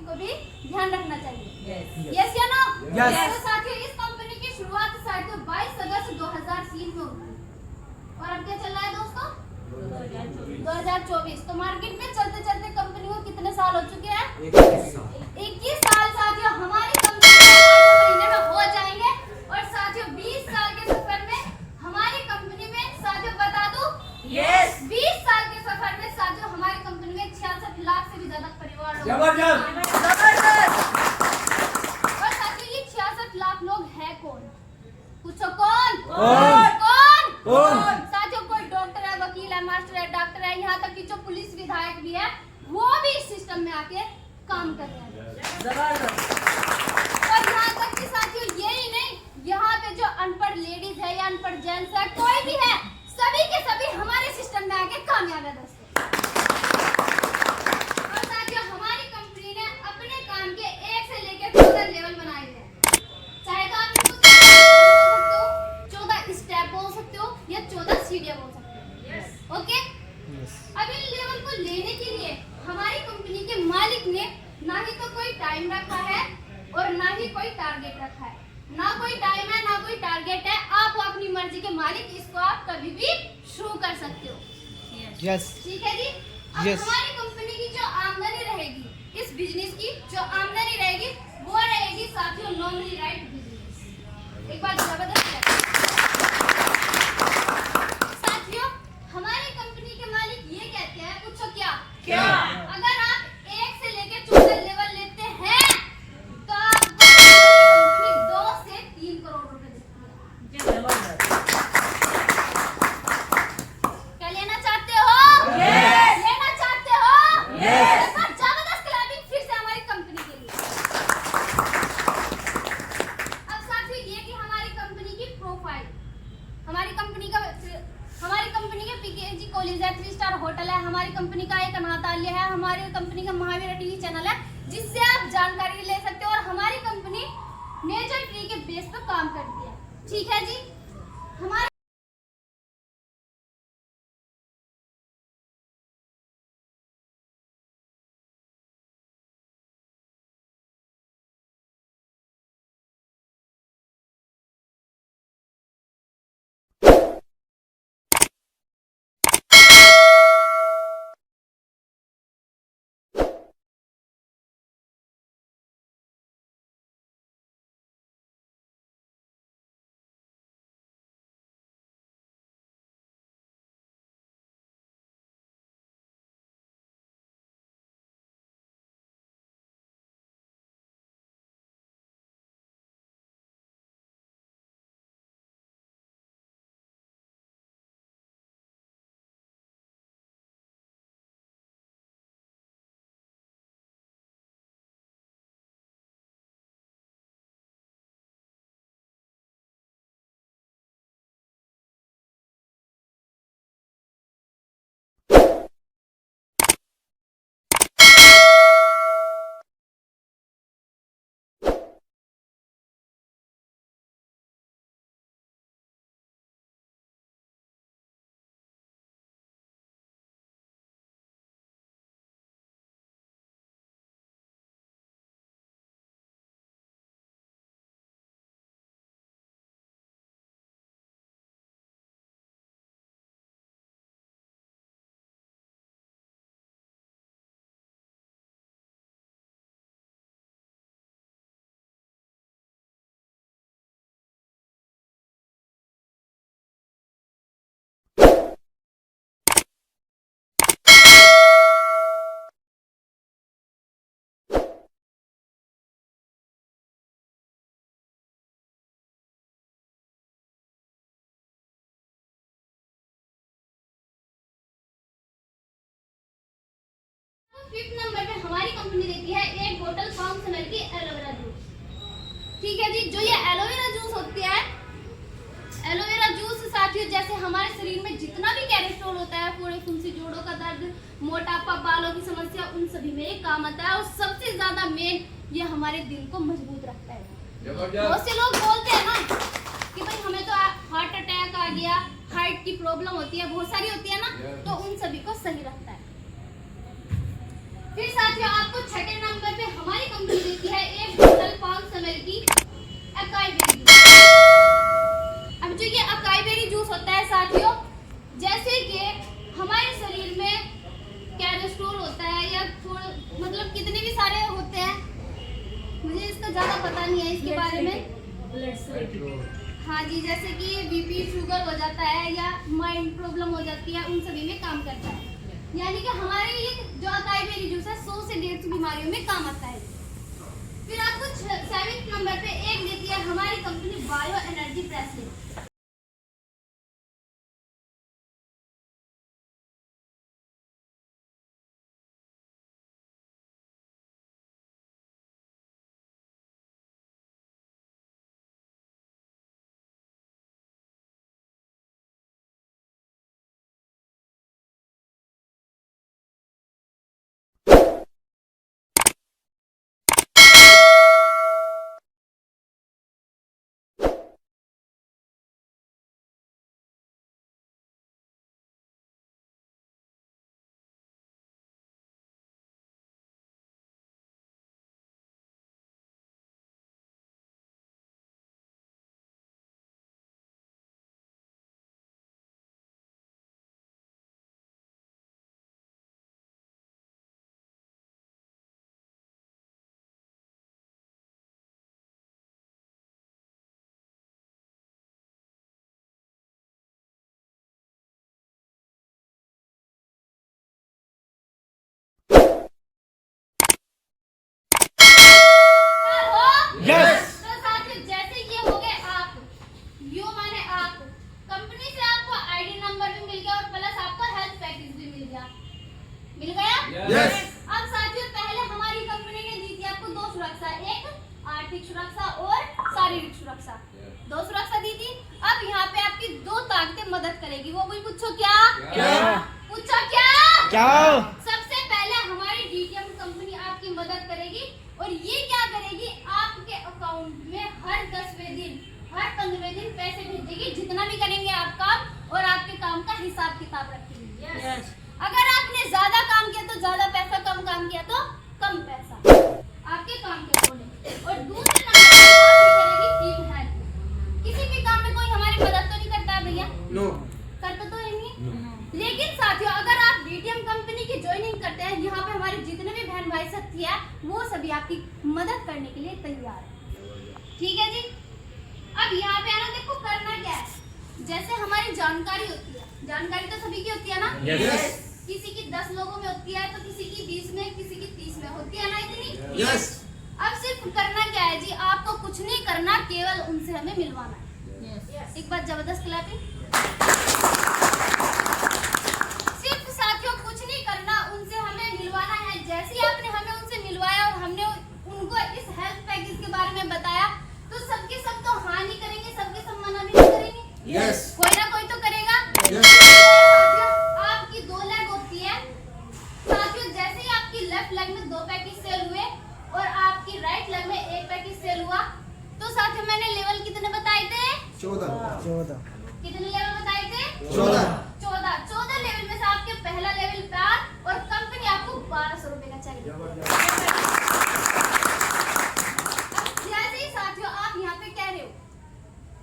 Company को भी ध्यान रखना चाहिए। यस या नो? तो साथियों इस कंपनी की शुरुआत साथियों 22 अगस्त 2003 में हुई और अब क्या चल रहा है दोस्तों? 2024। तो मार्केट में चलते चलते कंपनी को कितने साल हो चुके हैं? 21 साल साथियों हमारी कंपनी महीने में हो जाएंगे। और साथियों 20 साल के सफर में हमारी कंपनी में साथियों बता दूं 20 साल के सफर में साथियों हमारी कंपनी में 66 लाख से भी ज्यादा परिवार लोग। और साथियों ये 66 लाख लोग हैं कौन? पूछो कौन? साथियों कोई डॉक्टर है, वकील है, मास्टर है, डॉक्टर है, यहाँ तक कि जो पुलिस विधायक भी है वो भी इस सिस्टम में आके काम कर रहे हैं। और यहाँ तक कि साथियों यही नहीं, यहाँ पे जो अनपढ़ लेडीज है या अनपढ़ जेंट्स है कोई भी है, सभी के सभी हमारे सिस्टम में आके कामयाब है दोस्तों। और साथियों हमारी कंपनी ने अपने काम के 1 से लेकर 14 लेवल बनाए हैं। चाहे तो आप इनको 14 स्टेप बोल सकते हो या 14 सीढ़ियां बोल सकते हो। ओके? अब इन लेवल को लेने के लिए हमारी कंपनी के मालिक ने ना ही तो कोई टाइम रखा है और ना ही कोई टारगेट रखा है। ना कोई टाइम है ना कोई टारगेट है, आप अपनी मर्जी के मालिक, इसको आप कभी भी शुरू कर सकते हो। ठीक है जी। अब हमारी कंपनी की जो आमदनी रहेगी, इस बिजनेस की जो आमदनी रहेगी वो रहेगी साथियों नॉमिनली राइट बिजनेस। एक बात जबरदस्त है साथियों, हमारी कंपनी के मालिक ये कहते हैं, पूछो क्या? अगर आप 1 से लेकर 14 लेवल लेते हैं तो आपको कंपनी 2 से 3 करोड़ रुपए देती है। क्या लेना चाहते हो? लेना चाहते हो? जबरदस्त क्लैपिंग फिर से हमारी कंपनी के लिए। अब साथियों ये कि हमारी कंपनी की प्रोफाइल, हमारी कंपनी के पीकेजी कॉलेज है, 3 स्टार होटल है, हमारी कंपनी का एक अनाथालय है, हमारी कंपनी का महावीर टीवी चैनल है जिससे आप जानकारी ले सकते हो। और हमारी कंपनी नेचर ट्री के बेस पर काम करती है। ठीक है जी। हमारी फिफ्थ नंबर पे हमारी कंपनी देती है एक बोतल काउंसलर की एलोवेरा जूस। ठीक है जी। जो ये एलोवेरा जूस होती है, एलोवेरा जूस साथियों जैसे हमारे शरीर में जितना भी कैलेस्ट्रॉल होता है, पूरे फुंसी, जोड़ों का दर्द, मोटापा, बालों की समस्या, उन सभी में ये काम आता है। और सबसे ज्यादा मेन ये हमारे दिल को मजबूत रखता है। बहुत से लोग बोलते हैं ना कि भाई हमें तो हार्ट अटैक आ गया, हार्ट की प्रॉब्लम होती है, बहुत सारी होती है ना, तो उन सभी को सही रखता है। फिर साथियों आपको छठे नंबर पे हमारी कंपनी देती है एक बोतल 500 ml की अकाई बेरी जूस। अब जो ये अकाई बेरी जूस होता है साथियों, जैसे कि हमारे शरीर में कैल्शियम होता है या थोड़ा मतलब कितने भी सारे होते हैं, मुझे इसका ज्यादा पता नहीं है इसके बारे में। हाँ जी, जैसे कि बीपी शुगर हो जाता है या माइंड प्रॉब्लम हो जाती है, उन सभी में काम करता है। यानी कि हमारे ये जो अकाई बेरी जूस है 100 से 150 बीमारियों में काम आता है। फिर आपको 7वें नंबर पे एक देती है हमारी company bio energy bracelet. Yes. तो साथियों जैसे ये हो गए आप, यू माने आप, कंपनी से आपको आईडी नंबर भी मिल गया और प्लस आपको हेल्थ पैकेज भी मिल गया। मिल गया? यस। अब साथियों पहले हमारी कंपनी ने दी थी आपको दो सुरक्षा, एक आर्थिक सुरक्षा और शारीरिक सुरक्षा। दो सुरक्षा दी थी। अब यहाँ पे आपकी दो ताकतें मदद करेगी, वो भी पूछो क्या? पूछो क्या? सबसे पहले हमारी डीटीएम कंपनी आपकी मदद करेगी और ये क्या करेगी, आपके अकाउंट में हर 10वें दिन, हर 15वें दिन पैसे भेजेगी, जितना भी करेंगे आप काम और आपके काम का हिसाब किताब रखेगी। अगर आपने ज्यादा काम किया तो ज्यादा पैसा, कम काम किया तो कम पैसा, आपके काम के अकॉर्डिंग। और दूसरे नंबर पर करेगी टीम हेल्प। किसी भी काम में कोई हमारी मदद तो नहीं करता है भैया? नो। करता तो नहीं। लेकिन साथियों अगर आप डीटीएम कंपनी की ज्वाइनिंग करते हैं, यहाँ पे हमारे जितने भी बहन भाई साथी है वो सभी आपकी मदद करने के लिए तैयार है। ठीक है जी। अब यहाँ पे आना, देखो करना क्या है, जैसे हमारी जानकारी होती है, जानकारी तो सभी की होती है ना? यस। किसी की 10 लोगों में होती है तो किसी की 20 में, किसी की 30 में होती है ना इतनी? यस। अब सिर्फ करना क्या है जी, आपको कुछ नहीं करना, केवल उनसे हमें मिलवाना है। एक बार जबरदस्त क्लैपिंग। सिर्फ साथियों कुछ नहीं करना, उनसे हमें मिलवाना है। जैसे ही आपने हमें उनसे मिलवाया और हमने उनको इस हेल्थ पैकेज के बारे में बताया तो सबके सब तो हाँ नहीं करेंगे, सबके सब मना भी नहीं करेंगे। यस। कोई ना कोई तो करेगा। यस। साथियों आपकी 2 लेग होती है। साथियों जैसे ही आपकी लेफ्ट लेग में 2 पैकेज सेल हुए और आपकी राइट लेग में 1 पैकेज सेल हुआ, तो साथियों मैंने लेवल कितने बताए थे? 14। कितने लेवल बताए थे? 14 लेवल में से आपके पहला लेवल पार और कंपनी आपको 1200 रुपए का चाहिए। जैसे ही साथियों आप यहाँ पे कह रहे हो,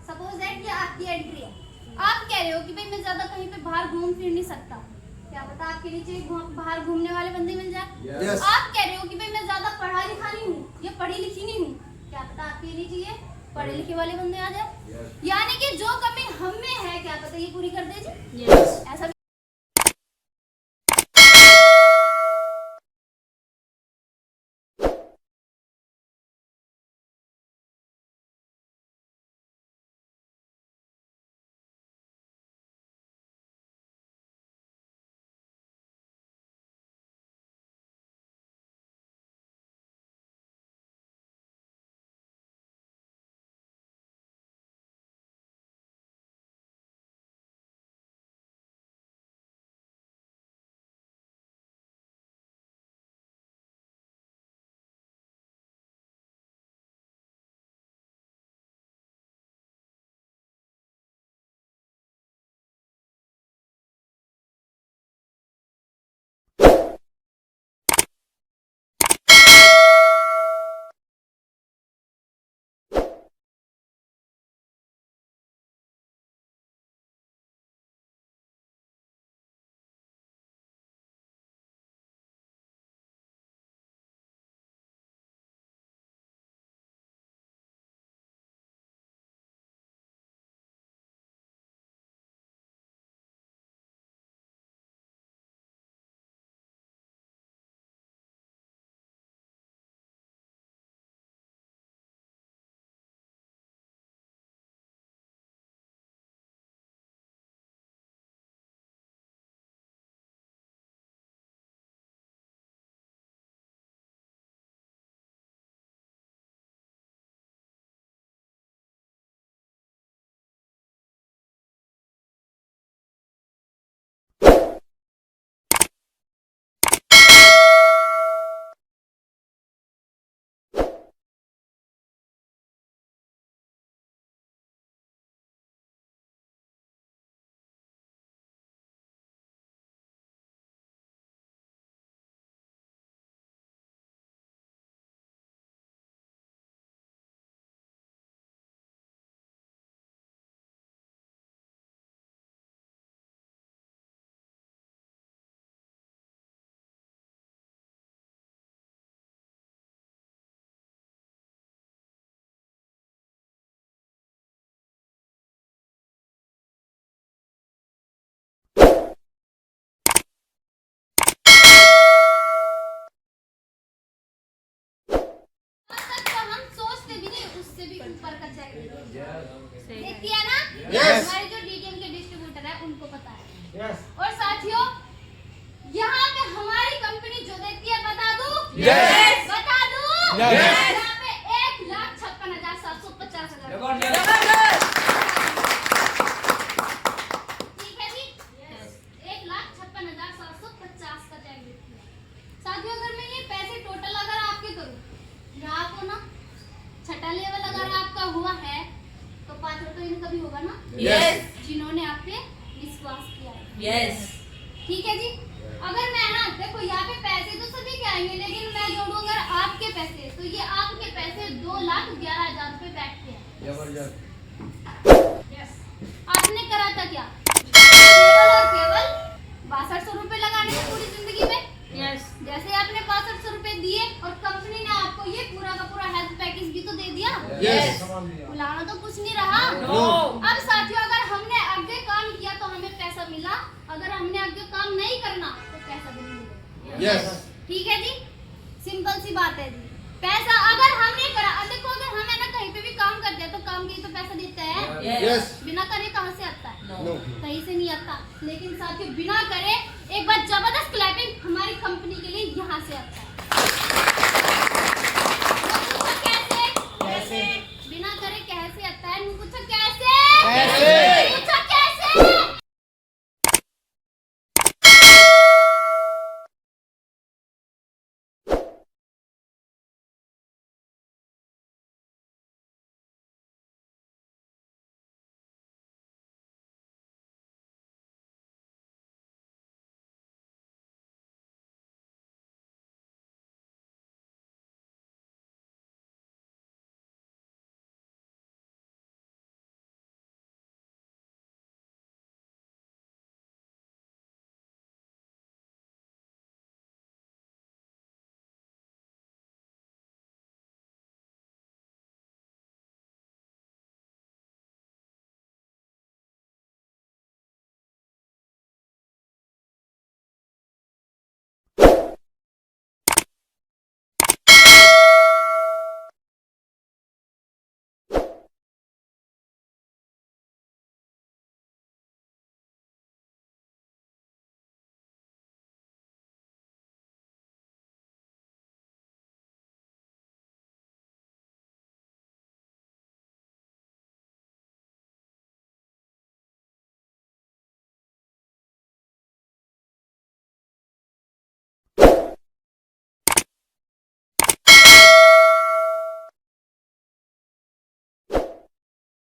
सपोज दैट ये आपकी एंट्री है, आप कह रहे हो कि भाई मैं ज्यादा कहीं पे बाहर घूम फिर नहीं सकता, क्या पता आपके नीचे बाहर घूमने वाले बंदे मिल जाए। Yes. आप कह रहे हो कि भाई मैं ज्यादा पढ़ा लिखा नहीं हूँ, ये पढ़ी लिखी नहीं हूँ, क्या पता आपके नीचे ये पढ़े लिखे वाले बंदे आ जाए। यानी कि जो कमी हम में है क्या पता ये पूरी कर दे जी। ऐसा उससे भी ऊपर का चेक देखती है ना। Yes. हमारे जो डीटीएम के डिस्ट्रीब्यूटर है उनको पता है। Yes. और साथियों यहाँ पे हमारी कंपनी जो देती है बता दूं? Yes. बता दूं? Yes. यहाँ पे 1,56,750 ठीक है जी। 1,56,750 का चेक देती है। साथियों अगर मैं ये पैसे टोटल अगर आपके करूँ, यहाँ को ना छठा लेवल अगर आपका हुआ है तो 5 रुपए इनका भी होगा ना। Yes. जिन्होंने आप पे विश्वास किया है। यस ठीक है जी। अगर मैं ना देखो यहाँ पे पैसे तो सभी के आएंगे, लेकिन मैं जोड़ू अगर आपके पैसे तो ये आपके पैसे 2,11,000 रुपए बैठते हैं। आपने करा था क्या? केवल और केवल 6200 रुपए लगाने थे पूरी जिंदगी में। यस जैसे आपने 6200 रुपए दिए और कंपनी ने आपको ये पूरा का पूरा हेल्थ पैकेज भी तो दे दिया। Yes. बुलाना तो कुछ नहीं रहा। नो अब साथियों अगर हमने आगे काम किया तो हमें पैसा मिला, अगर हमने आगे काम नहीं करना तो पैसा भी नहीं मिलेगा। Yes. ठीक है जी, सिंपल सी बात है जी। पैसा अगर हमने करा, देखो अगर हम है ना कहीं पे भी काम करते हैं तो काम के लिए तो पैसा देता है। Yes. बिना करे कहाँ से आता है? No. कहीं से नहीं आता। लेकिन साथियों बिना करे एक बार जबरदस्त क्लैपिंग हमारी कंपनी के लिए यहाँ से आता है। कैसे? कैसे? बिना करे कैसे आता है? पूछो कैसे? कैसे?